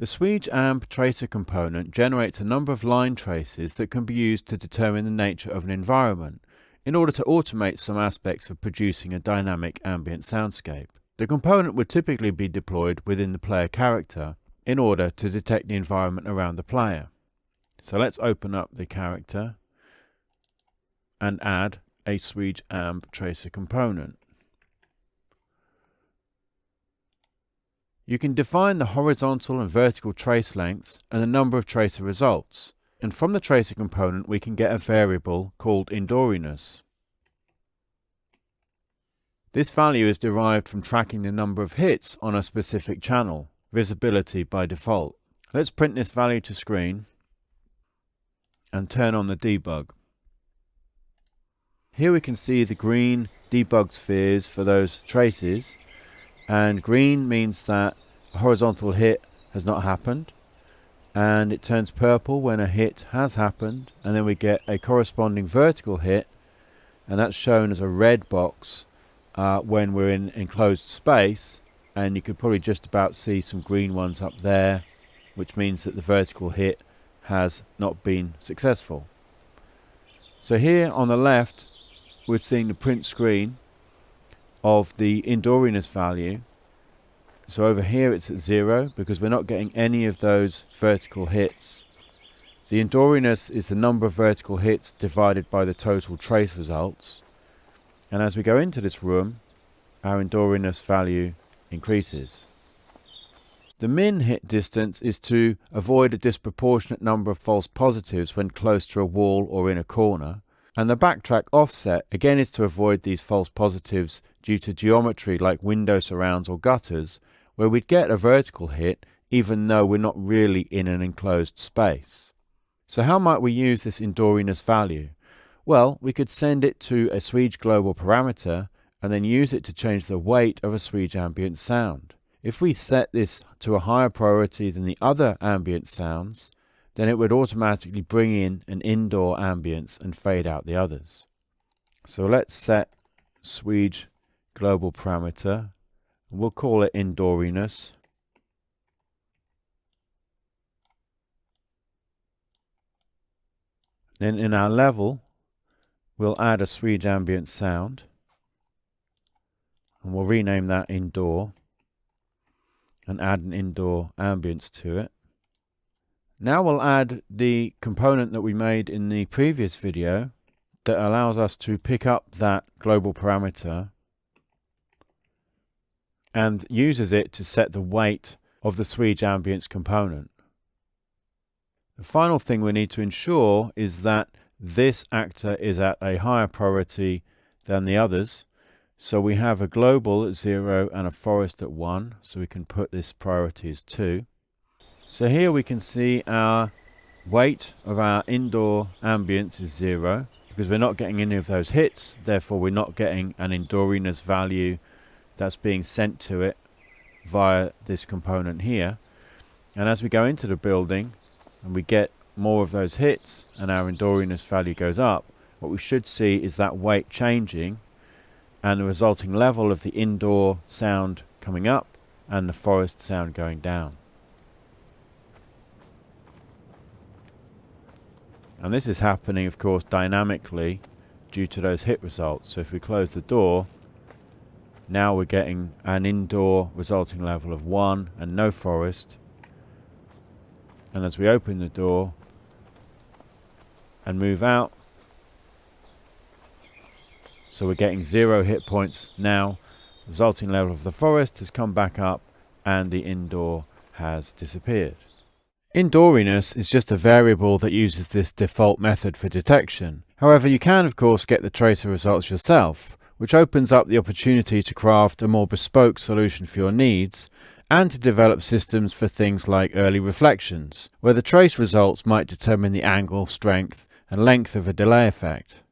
The Sweej Amb tracer component generates a number of line traces that can be used to determine the nature of an environment in order to automate some aspects of producing a dynamic ambient soundscape. The component would typically be deployed within the player character in order to detect the environment around the player. So let's open up the character and add a Sweej Amb tracer component. You can define the horizontal and vertical trace lengths and the number of tracer results, and from the tracer component we can get a variable called Indooriness. This value is derived from tracking the number of hits on a specific channel, visibility by default. Let's print this value to screen and turn on the debug. Here we can see the green debug spheres for those traces, and green means that a horizontal hit has not happened, and it turns purple when a hit has happened, and then we get a corresponding vertical hit, and that's shown as a red box when we're in enclosed space, and you could probably just about see some green ones up there, which means that the vertical hit has not been successful. So here on the left we're seeing the print screen of the Indooriness value. So over here it's at 0 because we're not getting any of those vertical hits. The Indooriness is the number of vertical hits divided by the total trace results, and as we go into this room our Indooriness value increases. The min hit distance is to avoid a disproportionate number of false positives when close to a wall or in a corner, and the backtrack offset again is to avoid these false positives due to geometry like window surrounds or gutters, where we'd get a vertical hit even though we're not really in an enclosed space. So how might we use this Indooriness value? Well, we could send it to a Sweej global parameter and then use it to change the weight of a Sweej ambient sound. If we set this to a higher priority than the other ambient sounds, then it would automatically bring in an indoor ambience and fade out the others. So let's set Sweej global parameter, and we'll call it Indooriness. Then in our level we'll add a Sweej ambient sound, and we'll rename that Indoor and add an indoor ambience to it. Now we'll add the component that we made in the previous video that allows us to pick up that global parameter and uses it to set the weight of the Sweej ambience component. The final thing we need to ensure is that this actor is at a higher priority than the others. So we have a global at 0 and a forest at 1, so we can put this priority as 2. So here we can see our weight of our indoor ambience is 0 because we're not getting any of those hits, therefore we're not getting an Indooriness value that's being sent to it via this component here. And as we go into the building and we get more of those hits and our Indooriness value goes up, what we should see is that weight changing and the resulting level of the indoor sound coming up and the forest sound going down. And this is happening, of course, dynamically due to those hit results. So if we close the door, now we're getting an indoor resulting level of 1 and no forest. And as we open the door and move out, so we're getting 0 hit points now, the resulting level of the forest has come back up and the indoor has disappeared. Indooriness is just a variable that uses this default method for detection. However, you can of course get the tracer results yourself, which opens up the opportunity to craft a more bespoke solution for your needs and to develop systems for things like early reflections, where the trace results might determine the angle, strength and length of a delay effect.